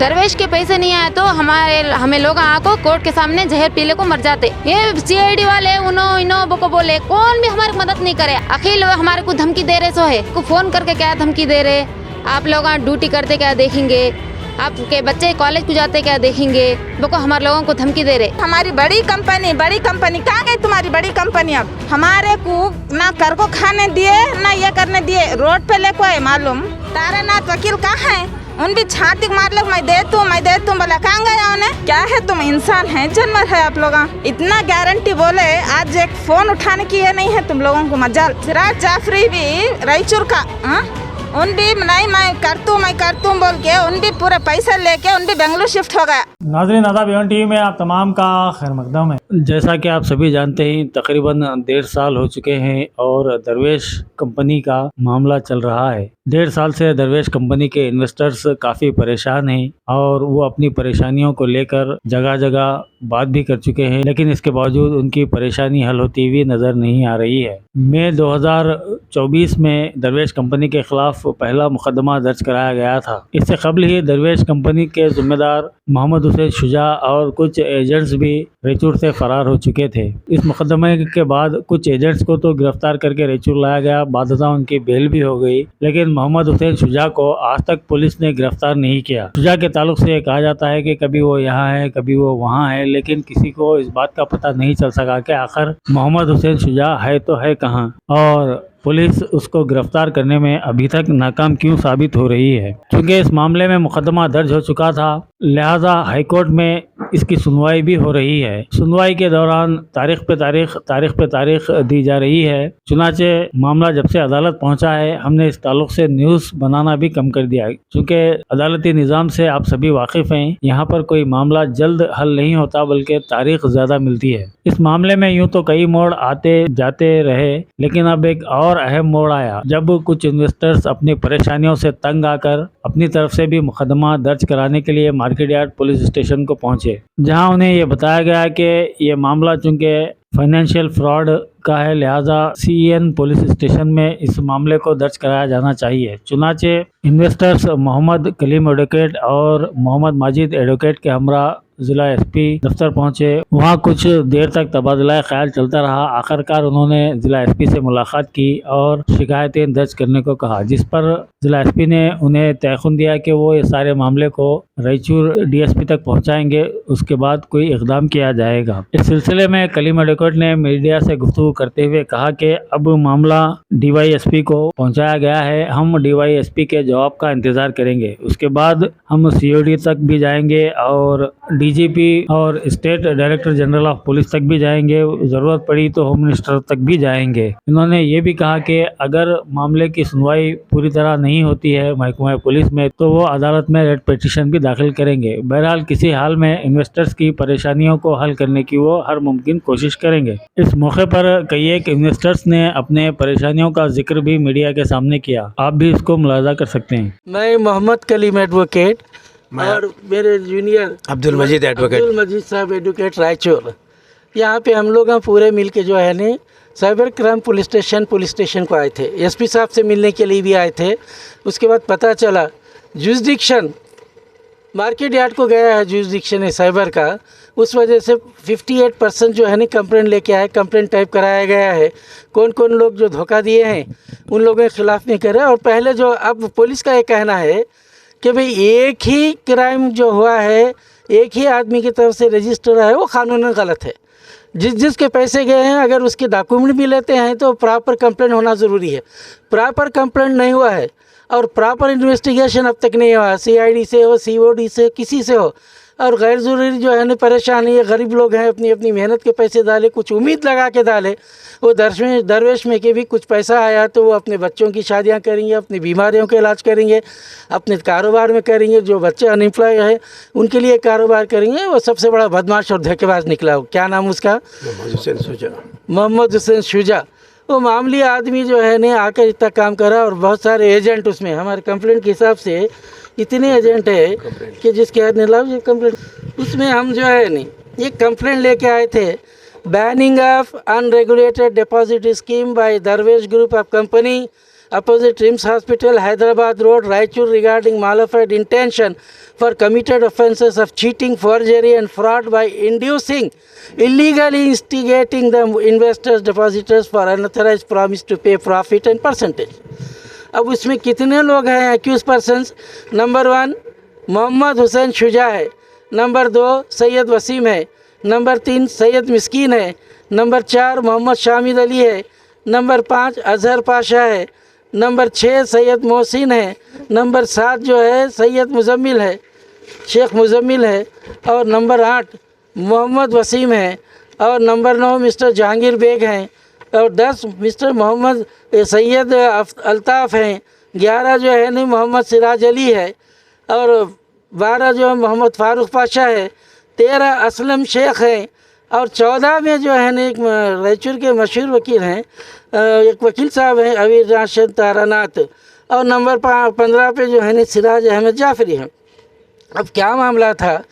दरवेश के पैसे नहीं आए तो हमें लोग आको कोर्ट के सामने जहर पीले को मर जाते। ये सीआईडी वाले इनो को बोले कौन भी हमारी मदद नहीं करे। अखिल हमारे को धमकी दे रहे सो है को फोन करके क्या धमकी दे रहे, आप लोग ड्यूटी करते क्या देखेंगे, आपके बच्चे कॉलेज को जाते क्या देखेंगे, वो हमारे लोगों को धमकी दे रहे। हमारी बड़ी कंपनी कहाँ गई तुम्हारी बड़ी कंपनी? अब हमारे को ना कर को खाने दिए ना ये करने दिए, रोड पे लेको आए मालूम। तारानाथ वकील कहाँ है? उन भी छाती मार लो, मैं दे तू बोला कहाँ गया उन्हें? क्या है तुम इंसान है जानवर है आप लोग? इतना गारंटी बोले आज एक फोन उठाने की ये नहीं है तुम लोगों को मजाल। सिराज जाफरी भी रायचूर का उन भी नहीं मैं करतूँ बोल के उन भी पूरे पैसे लेके उन भी बेंगलुरु शिफ्ट हो गया। नाज़रीन आदाब, एवन टीवी में आप तमाम का खैर मकदम है। जैसा कि आप सभी जानते हैं तकरीबन 1.5 साल हो चुके हैं और दरवेश कंपनी का मामला चल रहा है। 1.5 साल से दरवेश कंपनी के इन्वेस्टर्स काफ़ी परेशान हैं और वो अपनी परेशानियों को लेकर जगह जगह बात भी कर चुके हैं, लेकिन इसके बावजूद उनकी परेशानी हल होती हुई नज़र नहीं आ रही है। मई 2024 में दरवेश कंपनी के खिलाफ पहला मुकदमा दर्ज कराया गया था। इससे कबल ही दरवेश कंपनी के जिम्मेदार मोहम्मद हुसैन शुजा और कुछ एजेंट्स भी रेचूर से फरार हो चुके थे। इस मुकदमे के बाद कुछ एजेंट्स को तो गिरफ्तार करके रेचूर लाया गया, बादशाह उनकी बेल भी हो गई, लेकिन मोहम्मद हुसैन शुजा को आज तक पुलिस ने गिरफ्तार नहीं किया। शुजा के ताल्लुक से कहा जाता है कि कभी वो यहाँ है कभी वो वहाँ है, लेकिन किसी को इस बात का पता नहीं चल सका कि आखिर मोहम्मद हुसैन शुजा है तो है कहाँ और पुलिस उसको गिरफ्तार करने में अभी तक नाकाम क्यों साबित हो रही है। क्योंकि इस मामले में मुकदमा दर्ज हो चुका था, लिहाजा हाईकोर्ट में इसकी सुनवाई भी हो रही है। सुनवाई के दौरान तारीख पे तारीख दी जा रही है। चुनाचे मामला जब से अदालत पहुंचा है हमने इस ताल्लुक से न्यूज़ बनाना भी कम कर दिया है, क्योंकि अदालती निज़ाम से आप सभी वाकिफ़ हैं। यहाँ पर कोई मामला जल्द हल नहीं होता बल्कि तारीख ज़्यादा मिलती है। इस मामले में यूँ तो कई मोड़ आते जाते रहे, लेकिन अब एक और अहम मोड़ आया जब कुछ इन्वेस्टर्स अपनी परेशानियों से तंग आकर अपनी तरफ से भी मुकदमा दर्ज कराने के लिए मार्केट यार्ड पुलिस स्टेशन को पहुंचे, जहां उन्हें ये बताया गया कि ये मामला चूंकि फाइनेंशियल फ्रॉड का है, लिहाजा CN पुलिस स्टेशन में इस मामले को दर्ज कराया जाना चाहिए। चुनाचे इन्वेस्टर्स मोहम्मद कलीम एडवोकेट और मोहम्मद माजिद एडवोकेट के हमरा ज़िला SP दफ्तर पहुंचे। वहां कुछ देर तक तबादला ख्याल चलता रहा। आखिरकार उन्होंने ज़िला SP से मुलाकात की और शिकायतें दर्ज करने को कहा, जिस पर ज़िला SP ने उन्हें तयख़ुन दिया कि वो इस सारे मामले को रायचूर DSP तक पहुंचाएंगे, उसके बाद कोई इक़दाम किया जाएगा। इस सिलसिले में कलीम एडवोकेट ने मीडिया से गुफ्तगू करते हुए कहा कि अब मामला DYSP को पहुँचाया गया है, हम DYSP के जवाब का इंतज़ार करेंगे, उसके बाद हम COD तक भी जाएंगे और DGP और state director general of police तक भी जाएंगे, ज़रूरत पड़ी तो होम मिनिस्टर तक भी जाएंगे। इन्होंने ये भी कहा कि अगर मामले की सुनवाई पूरी तरह नहीं होती है महकमा पुलिस में तो वो अदालत में रेट पिटीशन भी दाखिल करेंगे। बहरहाल किसी हाल में इन्वेस्टर्स की परेशानियों को हल करने की वो हर मुमकिन कोशिश करेंगे। इस मौके पर कई एक इन्वेस्टर्स ने अपने परेशानियों का जिक्र भी मीडिया के सामने किया, आप भी इसको मुलाजा कर सकते हैं। मैं मोहम्मद कलीम एडवोकेट और मेरे जूनियर अब्दुल मजीद साहब एडवोकेट रायचूर, यहाँ पे हम लोग पूरे मिल के जो है ना साइबर क्राइम पुलिस स्टेशन को आए थे। SP साहब से मिलने के लिए भी आए थे। उसके बाद पता चला जुरिसडिक्शन मार्केट यार्ड को गया है, जुरिसडिक्शन है साइबर का, उस वजह से 58% जो है ना कंप्लेंट लेके आए, कंप्लेंट टाइप कराया गया है। कौन कौन लोग जो धोखा दिए हैं उन लोगों के खिलाफ में करे। और पहले जो अब पुलिस का ये कहना है कि भाई एक ही क्राइम जो हुआ है एक ही आदमी की तरफ से रजिस्टर है, वो कानूनन गलत है। जिसके पैसे गए हैं अगर उसके डॉक्यूमेंट भी लेते हैं तो प्रॉपर कंप्लेंट होना ज़रूरी है। प्रॉपर कंप्लेंट नहीं हुआ है और प्रॉपर इन्वेस्टिगेशन अब तक नहीं हुआ, CID से हो COD से किसी से हो, और गैर ज़रूरी जो है ना परेशानी है। गरीब लोग हैं, अपनी अपनी मेहनत के पैसे डाले, कुछ उम्मीद लगा के डाले, वो दरवेश में के भी कुछ पैसा आया तो वो अपने बच्चों की शादियां करेंगे, अपनी बीमारियों के इलाज करेंगे, अपने कारोबार में करेंगे। जो बच्चे अनएम्प्लॉय है उनके लिए कारोबार करेंगे। वो सबसे बड़ा बदमाश और धोखेबाज निकला हो, क्या नाम उसका, मोहम्मद हुसैन शुजा। वो मामूली आदमी जो है ना आकर इतना काम करा और बहुत सारे एजेंट उसमें, हमारे कंप्लेंट के हिसाब से इतने एजेंट है कि जिसके ये कंप्लेंट उसमें हम जो है नहीं ये कंप्लेंट लेके आए थे। Banning of unregulated deposit scheme by Darvesh group of company opposite RIMS Hospital, Hyderabad Road, Raichur, regarding malified intention for committed offences of cheating, forgery and fraud by inducing, illegally instigating the investors, depositors for unauthorized promise to pay profit and percentage. अब उसमें कितने लोग हैं accused persons? Number 1 Mohammad Hussain Shuja है, number 2 Syed Wasim है, number 3 Syed मिस्कीन है, number 4 Mohammad शामिद Ali है, number 5 Azhar Pasha है, नंबर 6 सैयद मोहसिन है, नंबर 7 जो है सैयद मुजम्मिल है, शेख मुजम्मिल है, और नंबर 8 मोहम्मद वसीम है, और नंबर 9 मिस्टर जहांगीर बेग हैं, और 10 मिस्टर मोहम्मद सैयद अल्ताफ़ हैं, 11 जो है नहीं मोहम्मद सिराज अली है, और 12 जो है मोहम्मद फ़ारूक पाशा है, 13 असलम शेख हैं, और 14 में जो है ना एक रायचूर के मशहूर वकील हैं, एक वकील साहब हैं अवीर राशिद तारानाथ, और नंबर 15 पे जो है ना सिराज अहमद जाफरी हैं। अब क्या मामला था,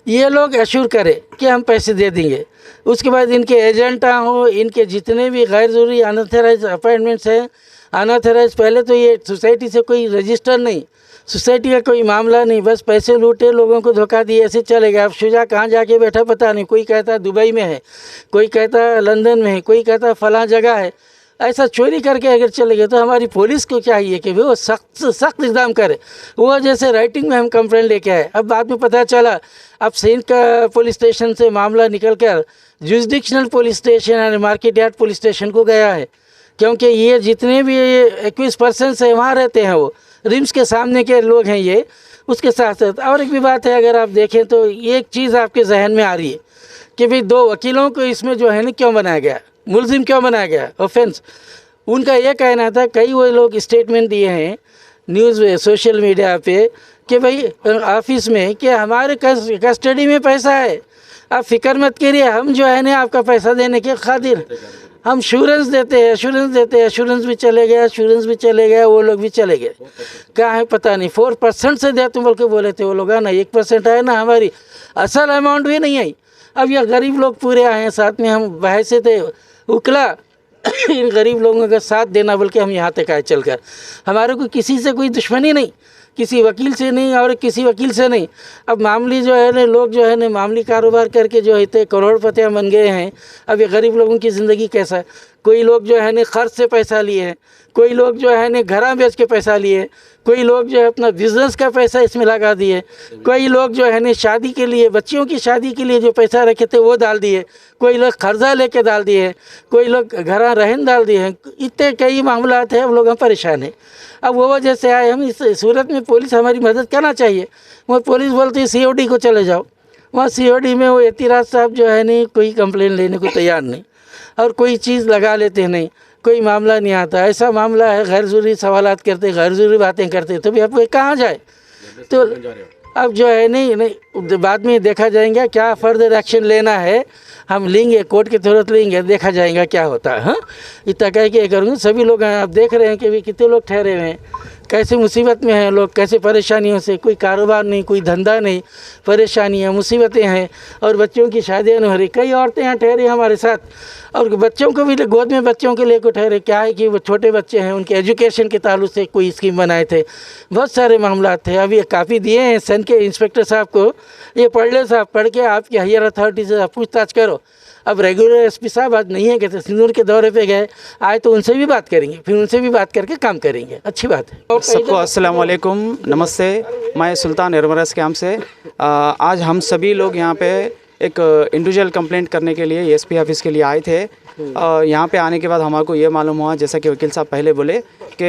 ये लोग एश्योर करें कि हम पैसे दे देंगे, उसके बाद इनके एजेंट हो, इनके जितने भी गैर ज़रूरी अनऑथराइज अपॉइंटमेंट्स हैं, अनऑथराइज, पहले तो ये सोसाइटी से कोई रजिस्टर नहीं, सोसाइटी का कोई मामला नहीं, बस पैसे लूटे, लोगों को धोखा दिए, ऐसे चले गए। अब शुजा कहाँ जाके बैठा पता नहीं, कोई कहता है दुबई में है, कोई कहता है लंदन में है, कोई कहता है फलां जगह है, ऐसा चोरी करके अगर चले गए तो हमारी पुलिस को चाहिए कि वो सख्त इक़दाम करे। वो जैसे राइटिंग में हम कंप्लेंट लेके आए, अब बाद में पता चला अब सिंध का पुलिस स्टेशन से मामला निकल कर जुरिसडिक्शनल पुलिस स्टेशन यानी मार्केट यार्ड पुलिस स्टेशन को गया है, क्योंकि ये जितने भी 21 पर्सन्स हैं वहाँ रहते हैं, वो रिम्स के सामने के लोग हैं ये। उसके साथ साथ और एक भी बात है, अगर आप देखें तो एक चीज़ आपके जहन में आ रही है कि भाई 2 वकीलों को इसमें जो है ना क्यों बनाया गया, मुलजिम क्यों बनाया गया, ऑफेंस। उनका ये कहना था, कई वो लोग स्टेटमेंट दिए हैं न्यूज़ सोशल मीडिया पे कि भाई ऑफिस में कि हमारे कस्टडी में पैसा है, आप फिक्र मत करिए, हम जो है ना आपका पैसा देने के खातिर हम एश्योरेंस देते हैं, एश्योरेंस भी चले गए, वो लोग भी चले गए, क्या है पता नहीं। 4% से दे तुम बोल के बोले थे वो लोग, है ना 1% आए ना, हमारी असल अमाउंट भी नहीं आई। अब ये गरीब लोग पूरे आए हैं साथ में, हम बहसे थे उकला इन गरीब लोगों का साथ देना, बल्कि हम यहाँ तक आए चल कर। हमारे को किसी से कोई दुश्मनी नहीं, किसी वकील से नहीं और किसी वकील से नहीं। अब मामूली जो है ना लोग जो है ना मामूली कारोबार करके जो है करोड़पतियाँ बन गए हैं। अब ये गरीब लोगों की ज़िंदगी कैसा है, कोई लोग जो है ना ख़र्च से पैसा लिए हैं, कोई लोग जो है ना घरा बेच के पैसा लिए, कोई लोग जो है अपना बिज़नेस का पैसा इसमें लगा दिए, कोई लोग जो है ना शादी के लिए, बच्चियों की शादी के लिए जो पैसा रखे थे वो डाल दिए, कोई लोग कर्जा लेके डाल दिए, कोई लोग घरा रहन डाल दिए हैं। इतने कई मामला थे, अब लोग हम परेशान हैं। अब वो वजह से आए हम इस सूरत में, पुलिस हमारी मदद करना चाहिए। वो पुलिस बोलती है COD को चले जाओ, वहाँ COD में वो एतिराज साहब जो है नहीं कोई कंप्लेन लेने को तैयार नहीं, और कोई चीज़ लगा लेते नहीं, कोई मामला नहीं आता। ऐसा मामला है, गैर ज़रूरी सवालात करते, गैर ज़रूरी बातें करते, तो भी अब कहाँ जाए। तो अब जो है नहीं बाद में देखा जाएगा क्या फर्दर एक्शन लेना है, हम लेंगे, कोर्ट के थ्रू लेंगे, देखा जाएगा क्या होता है। हाँ, इतना कह के करूँगा। सभी लोग हैं, आप देख रहे हैं कि भी कितने लोग ठहरे हुए हैं, कैसे मुसीबत में हैं लोग, कैसे परेशानियों से, कोई कारोबार नहीं, कोई धंधा नहीं, परेशानियाँ मुसीबतें हैं, और बच्चों की शादियाँ नहीं हो रही। कई औरतें यहाँ ठहरी हमारे साथ, और बच्चों को भी गोद में बच्चों के लेकर ठहरे। क्या है कि वो छोटे बच्चे हैं, उनके एजुकेशन के ताल्लुक से कोई स्कीम बनाए थे, बहुत सारे मामला थे। अभी काफ़ी दिए हैं सन के इंस्पेक्टर साहब को, ये पढ़ ले साहब, पढ़ के आपकी हायर अथॉरिटी से पूछताछ करो। अब रेगुलर SP साहब आज नहीं है, कहते सिंदूर के दौरे पे गए, आए तो उनसे भी बात करेंगे, फिर उनसे भी बात करके काम करेंगे। अच्छी बात है। सबको अस्सलाम वालेकुम, नमस्ते। मैं सुल्तान एरमरस कैंप से आज हम सभी लोग यहाँ पे एक इंडिविजुअल कंप्लेंट करने के लिए SP ऑफिस के लिए आए थे। यहाँ पे आने के बाद हमारे को ये मालूम हुआ, जैसा कि वकील साहब पहले बोले, कि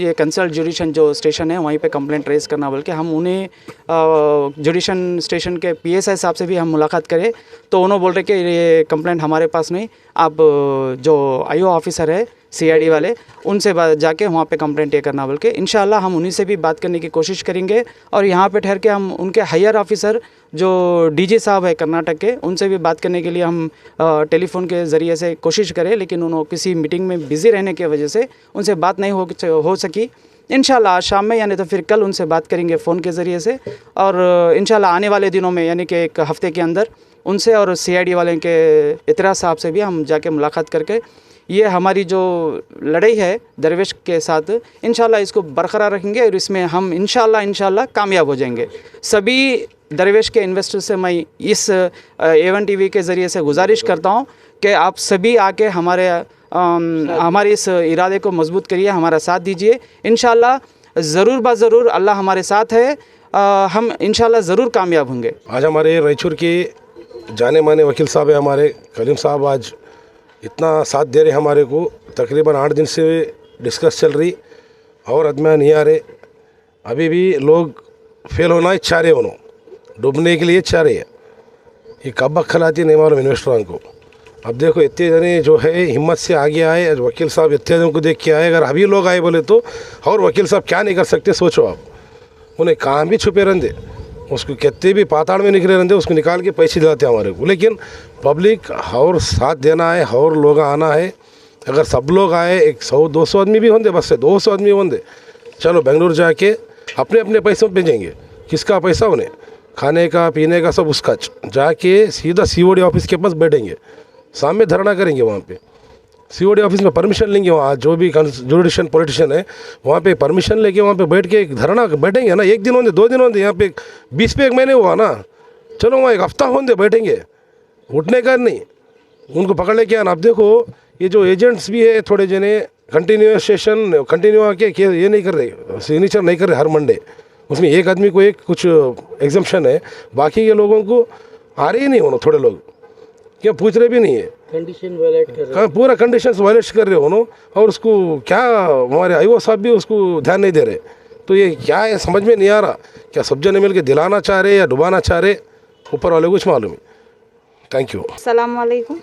ये कंसल्ट जुडिशन जो स्टेशन है वहीं पे कंप्लेंट रेज़ करना बोल के, हम उन्हें जुडिशन स्टेशन के PSI साहब से भी हम मुलाकात करें, तो उन्होंने बोल रहे कि ये कंप्लेंट हमारे पास नहीं, आप जो IO ऑफिसर है CID वाले, उनसे जाके वहाँ पे कंप्लेंट ये करना बोल के। इंशाल्लाह हम उन्हीं से भी बात करने की कोशिश करेंगे, और यहाँ पे ठहर के हम उनके हायर ऑफिसर जो DG साहब है कर्नाटक के, उनसे भी बात करने के लिए हम टेलीफोन के ज़रिए से कोशिश करें, लेकिन उन्होंने किसी मीटिंग में बिज़ी रहने की वजह से उनसे बात नहीं हो सकी। इंशाल्लाह आज शाम में यानी तो फिर कल उनसे बात करेंगे फ़ोन के ज़रिए से, और इंशाल्लाह आने वाले दिनों में यानी कि एक हफ़्ते के अंदर उनसे और CID वाले के इतराज़ साहब से भी हम जाके मुलाकात करके ये हमारी जो लड़ाई है दरवेश के साथ, इंशाल्लाह इसको बरकरार रखेंगे और इसमें हम इंशाल्लाह कामयाब हो जाएंगे। सभी दरवेश के इन्वेस्टर से मैं इस A1 TV के ज़रिए से गुजारिश करता हूँ कि आप सभी आके हमारे इस इरादे को मजबूत करिए, हमारा साथ दीजिए। इंशाल्लाह ज़रूर ज़रूर अल्लाह हमारे साथ है, हम इंशाल्लाह ज़रूर कामयाब होंगे। आज हमारे रायचूर के जाने माने वकील साहब है हमारे कलीम साहब, आज इतना साथ दे रहे हमारे को। तकरीबन 8 दिन से डिस्कस चल रही और आदमी नहीं आ रहे। अभी भी लोग फेल होना चाह रहे, उन्होंने डूबने के लिए चाह रहे हैं। ये कब खिलाती नहीं मालूम इन्वेस्टरों को। अब देखो इतने जने जो है हिम्मत से आगे आए, आज वकील साहब इतने जनों को देख के आए। अगर अभी लोग आए बोले तो और वकील साहब क्या नहीं कर सकते सोचो आप। उन्हें कहाँ भी छुपे रहते, उसको कितने भी पाताड़ में निकले रहते, उसको निकाल के पैसे दिलाते हमारे को। लेकिन पब्लिक और साथ देना है और लोग आना है। अगर सब लोग आए, 100-200 आदमी भी होंगे, बस से 200 आदमी होंगे, चलो बेंगलुरु जाके अपने अपने पैसों पे भेजेंगे। किसका पैसा? उन्हें खाने का पीने का सब उसका। जाके सीधा COD ऑफिस के पास बैठेंगे, सामने धरना करेंगे। वहाँ पे COD ऑफिस में परमिशन लेंगे। वहाँ जो भी जुडिशियल पॉलिटिशियन है वहाँ पे परमिशन लेके वहाँ पे बैठ के एक धरना बैठेंगे ना। 1 दिन होंगे, 2 दिन होंगे, यहाँ पे 20 पे 1 महीने हुआ ना, चलो वहाँ 1 हफ्ता होंगे, बैठेंगे, उठने का नहीं, उनको पकड़ लेके आना। अब देखो ये जो एजेंट्स भी है थोड़े जने कंटिन्यूएशन कंटिन्यू आके ये नहीं कर रहे, सिग्नेचर नहीं कर रहे हर मंडे। उसमें एक आदमी को एक कुछ एग्जम्पशन है, बाकी के लोगों को आ रहे ही नहीं। उन्होंने थोड़े लोग क्या पूछ रहे भी नहीं है, कंडीशन वायलेट कर रहे हैं, पूरा कंडीशंस वायलेट कर रहे हो उन्होंने। और उसको क्या हमारे IO साहब भी उसको ध्यान नहीं दे रहे। तो ये क्या है समझ में नहीं आ रहा, क्या सब जने मिल के दिलाना चाह रहे या डुबाना चाह रहे, ऊपर वाले कुछ मालूम है। Thank you. अस्सलाम वालेकुम।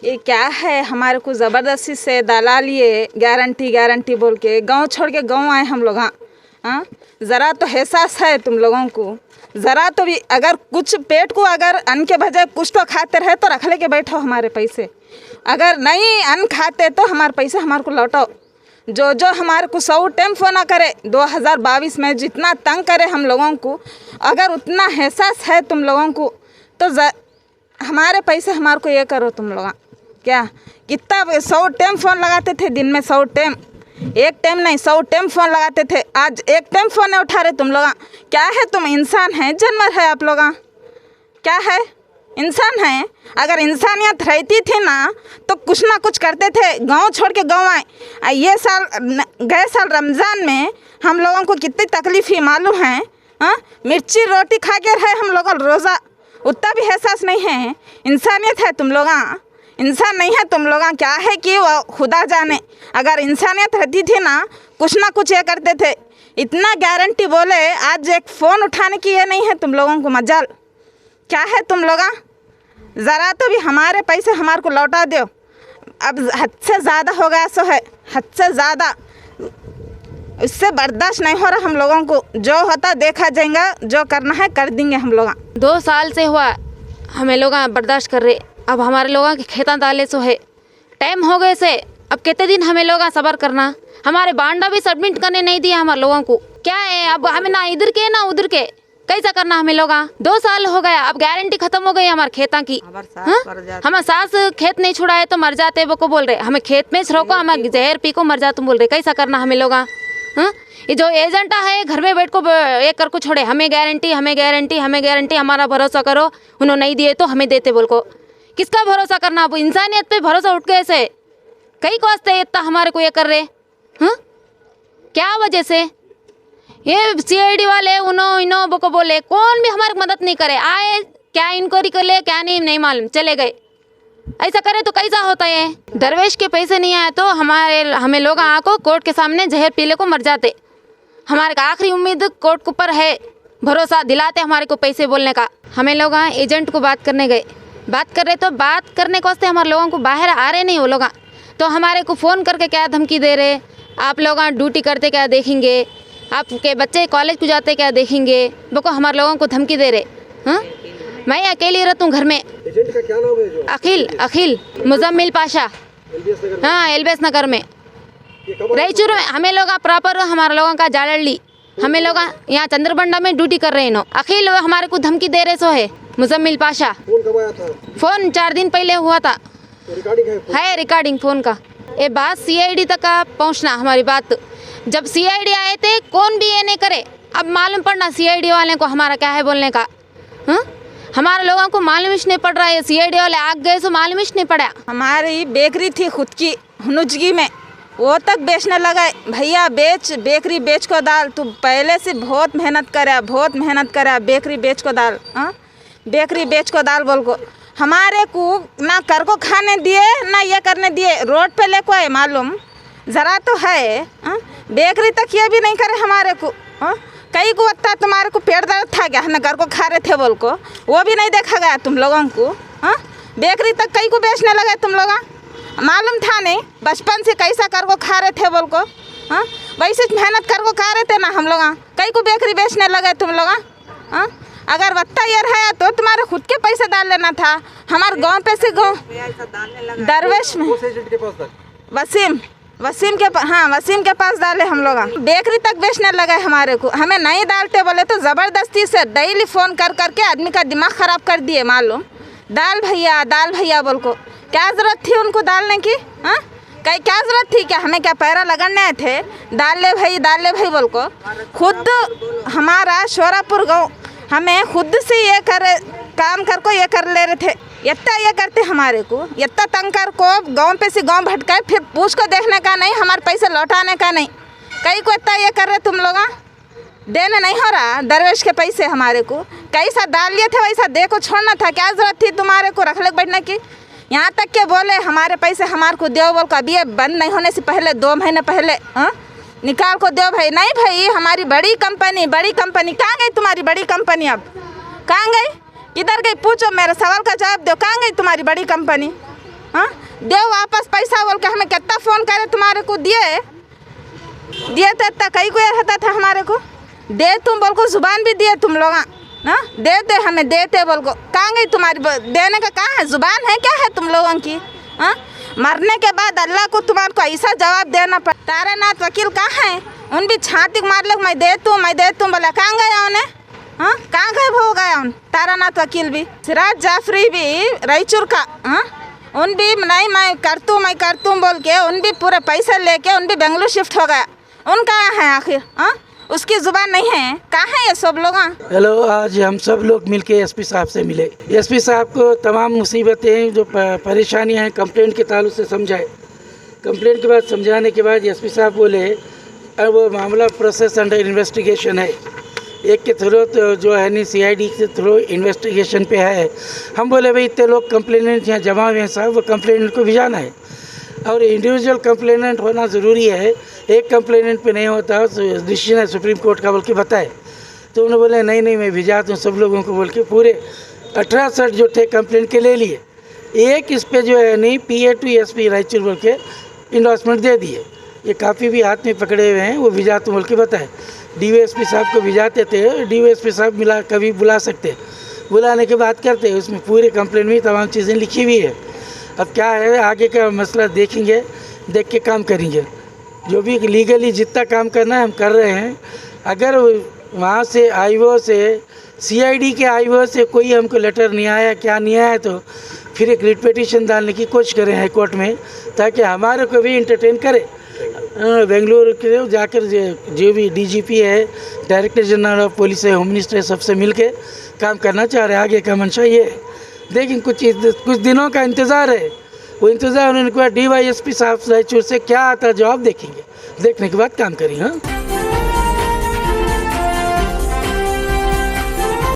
ये क्या है, हमारे को ज़बरदस्ती से दलाल लिए गारंटी बोल के गांव छोड़ के गांव आए हम लोग। हाँ, ज़रा तो एहसास है तुम लोगों को, ज़रा तो भी। अगर कुछ पेट को अगर अन्न के बजाय कुछ तो खाते रहे तो रख ले के बैठो हमारे पैसे। अगर नहीं अन्न खाते तो हमारे पैसे हमारे को लौटाओ। जो हमारे को 100 टाइम फ़ोन ना करे 2022 में, जितना तंग करे हम लोगों को, अगर उतना एहसास है तुम लोगों को तो हमारे पैसे हमारे को ये करो तुम लोग। क्या कितना 100 टाइम फ़ोन लगाते थे दिन में, 100 टाइम, 1 टाइम नहीं 100 टाइम फ़ोन लगाते थे। आज 1 टाइम फ़ोन नहीं उठा रहे तुम लोग। क्या है, तुम इंसान हैं जानवर है आप लोग? क्या है, इंसान है? अगर इंसानियत रहती थी ना तो कुछ ना कुछ करते थे। गांव छोड़ के गांव आए। ये साल गए साल रमज़ान में हम लोगों को कितनी तकलीफ ही मालूम है। हाँ, मिर्ची रोटी खा के रहे हम लोग रोज़ा, उतना भी एहसास नहीं है। इंसानियत है तुम लोग? इंसान नहीं है तुम लोग। क्या है कि वो खुदा जाने। अगर इंसानियत रहती थी ना कुछ ये करते थे। इतना गारंटी बोले, आज एक फ़ोन उठाने की ये नहीं है तुम लोगों को मजाल। क्या है तुम लोग? ज़रा तो भी हमारे पैसे हमारे को लौटा दो। अब हद से ज़्यादा हो गया सो है, हद से ज़्यादा। इससे बर्दाश्त नहीं हो रहा हम लोगों को। जो होता देखा जाएगा, जो करना है कर देंगे हम लोग। 2 साल से हुआ हमें लोग बर्दाश्त कर रहे। अब हमारे लोगों के खेता डाले सो है, टाइम हो गए से। अब कितने दिन हमें लोग सबर करना? हमारे बांडा भी सबमिट करने नहीं दिया हमारे लोगों को। क्या है, अब हमें ना इधर के ना उधर के, कैसा करना हमें लोग? 2 साल हो गया, अब गारंटी खत्म हो गई हमारे खेता की। हमारे सास खेत नहीं छुड़ाए तो मर जाते वो को बोल रहे, हमें खेत में रोको, हमें जहर पी को मर जा तुम बोल रहे। कैसा करना हमें लोग? ये जो एजेंटा है घर में बैठ को एक कर को छोड़े, हमें गारंटी, हमारा भरोसा करो। उन्होंने नहीं दिए तो हमें देते बोल को। किसका भरोसा करना? अब इंसानियत पे भरोसा उठ गए से कई को वास्ते इतना हमारे को ये कर रहे। क्या वजह से? ये CID वाले उनो को बोले, कौन भी हमारी मदद नहीं करे। आए क्या इंक्वायरी कर ले, क्या नहीं मालूम, चले गए। ऐसा करे तो कैसा होता है? दरवेश के पैसे नहीं आए तो हमें लोग आको कोर्ट के सामने जहर पीले को मर जाते। हमारे का आखिरी उम्मीद कोर्ट के ऊपर है, भरोसा दिलाते हमारे को पैसे बोलने का। हमें लोग एजेंट को बात करने गए, बात कर रहे तो बात करने के वास्ते हमारे लोगों को बाहर आ रहे नहीं वो लोग। तो हमारे को फ़ोन करके क्या धमकी दे रहे, आप लोग ड्यूटी करते क्या देखेंगे, आपके बच्चे कॉलेज को जाते क्या देखेंगे, वो को हमारे लोगों को धमकी दे रहे। मैं अकेली रहती हूँ घर में। एजेंट का क्या नाम है? जो अखिल मुजम्मिल पाशा। हाँ, LBS नगर में, रायचूर में। हमें लोग प्रॉपर हमारे लोगों का जालड़ी, हमें लोग यहाँ चंद्रबंडा में ड्यूटी कर रहे हैं। अखिल हमारे को धमकी दे रहे सो है मुजम्मिल पाशा। फोन कब आया था? फ़ोन 4 दिन पहले हुआ था। है रिकॉर्डिंग फ़ोन का। ये बात सीआईडी तक का पहुंचना हमारी बात। जब सीआईडी आए थे कौन भी ये नहीं करे, अब मालूम पड़ना सीआईडी वाले को हमारा क्या है बोलने का। हमारे लोगों को मालूम ही नहीं पड़ रहा है, सीआईडी वाले आग गए तो मालूम ही नहीं पड़ा। हमारी बेकरी थी खुद की हुनुजगी में, वो तक बेचने लगा। भैया बेच, बेकरी बेच को डाल, तू पहले से बहुत मेहनत करे बेकरी बेच को डाल, बेकरी बेच को डाल बोल को। हमारे को ना कर को खाने दिए ना ये करने दिए, रोड पे ले को आए मालूम ज़रा तो है। बेकरी तक ये भी नहीं करे हमारे को। कई को लगता तुम्हारे को पेट दर्द था क्या, ना घर को खा रहे थे बोल को, वो भी नहीं देखा गया तुम लोगों को। बेकरी तक कई को बेचने लगे तुम लोग, मालूम था नहीं बचपन से कैसा कर को खा रहे थे बोल को। वैसे मेहनत कर को खा रहे थे ना हम लोग, कई को बेकरी बेचने लगे तुम लोग। अगर वत्ता ये रहा तो तुम्हारे खुद के पैसे डाल लेना था। हमारे गांव पे से गाँव दरवेश में वसीम के पास डाले हम लोग। बेकरी तक बेचने लगे हमारे को, हमें नहीं डालते बोले तो ज़बरदस्ती से डेली फ़ोन कर करके आदमी का दिमाग ख़राब कर दिए मालूम। दाल भैया बोल को क्या ज़रूरत थी उनको डालने की? क्या ज़रूरत थी क्या? हमें क्या पैरा लगाने थे? डाल ले भाई बोल को। खुद हमारा शोरापुर गाँव हमें खुद से ये काम कर को ये कर ले रहे थे। इतना ये करते हमारे को, इतना तंग कर को गाँव पे से गाँव भटकाए, फिर पूछ को देखने का नहीं, हमारे पैसे लौटाने का नहीं। कई को इतना ये कर रहे तुम लोग, देने नहीं हो रहा दरवेश के पैसे हमारे को। कैसा डाल लिए थे वैसा दे को छोड़ना था, क्या ज़रूरत थी तुम्हारे को रख ले बैठने की? यहाँ तक के बोले हमारे पैसे हमारे को दो बोल को, अभी ये बंद नहीं होने से पहले 2 महीने पहले निकाल को दो भाई। नहीं भाई, हमारी बड़ी कंपनी कहाँ गई तुम्हारी बड़ी कंपनी? अब कहाँ गई, किधर गई? पूछो, मेरे सवाल का जवाब दो, कहाँ गई तुम्हारी बड़ी कंपनी? दो वापस पैसा बोल के। हमें कितना फ़ोन करे तुम्हारे को, दिए तो इतना कई को रहता था हमारे को। दे तुम बोल को जुबान भी दिए तुम लोग, देते हमें देते बोल को। कहाँ गई तुम्हारी देने का, कहाँ है जुबान है क्या है तुम लोगों की? मरने के बाद अल्लाह को तुम्हारे को ऐसा जवाब देना पड़ा। तारानाथ वकील कहाँ है? उन भी छाती मार लो, मैं दे तूँ बोला, कहाँ गया उन्हें? कहाँ गए हो गया उन तारानाथ वकील भी? सिराज जाफरी भी रायचूर का, उन भी नहीं मैं करतूँ बोल के उन भी पूरे पैसे लेके उन भी बेंगलुरु शिफ्ट हो गया। उन कहाँ है आखिर? उसकी जुबान नहीं है, कहाँ है ये सब लोग? हेलो, आज हम सब लोग मिलके एसपी साहब से मिले। एसपी साहब को तमाम मुसीबतें जो परेशानियां हैं कंप्लेंट के ताल्लुक से समझाए। कंप्लेंट के बाद समझाने के बाद एसपी साहब बोले अब वो मामला प्रोसेस अंडर इन्वेस्टिगेशन है, एक के थ्रू तो जो है नहीं सीआईडी के थ्रू इन्वेस्टिगेशन पे है। हम बोले भाई इतने लोग कंप्लेनेंट यहाँ जमा हुए हैं साहब, वो कंप्लेनेंट को भिजाना है और इंडिविजुअल कंप्लेनेंट होना ज़रूरी है। एक कंप्लेनेंट पे नहीं होता, डिसीजन है सुप्रीम कोर्ट का बोल के बताए। तो उन्होंने बोले नहीं मैं भिजाता हूँ सब लोगों को बोल के पूरे 18 सेट जो थे कंप्लेंट के ले लिए। एक इस पे जो है नहीं PA to SP रायचूर बोल के इंडोर्समेंट दे दिए। ये काफ़ी भी हाथ में पकड़े हुए हैं, वो भिजाते बोल के बताए। DOSP साहब को भिजाते थे, DOSP साहब मिला कभी बुला सकते, बुलाने के बाद करते, उसमें पूरे कंप्लेंट में तमाम चीज़ें लिखी हुई है। अब क्या है आगे का मसला देखेंगे, देख के काम करेंगे। जो भी लीगली जितना काम करना है हम कर रहे हैं। अगर वहाँ से IO से CID के IO से कोई हमको लेटर नहीं आया, क्या नहीं आया, तो फिर एक रिट पिटीशन डालने की कोशिश करें हाई कोर्ट में, ताकि हमारे को भी इंटरटेन करे। बेंगलुरु के जाकर जो भी DGP है, डायरेक्टर जनरल ऑफ पुलिस है, होम मिनिस्टर है, सबसे मिल के काम करना चाह रहे हैं। आगे का मंशा ये है, लेकिन कुछ दिनों का इंतज़ार है। वो इंतज़ार उन्होंने DYSP साहब रायचूर से क्या आता जवाब देखेंगे, देखने के बाद काम करेंगे।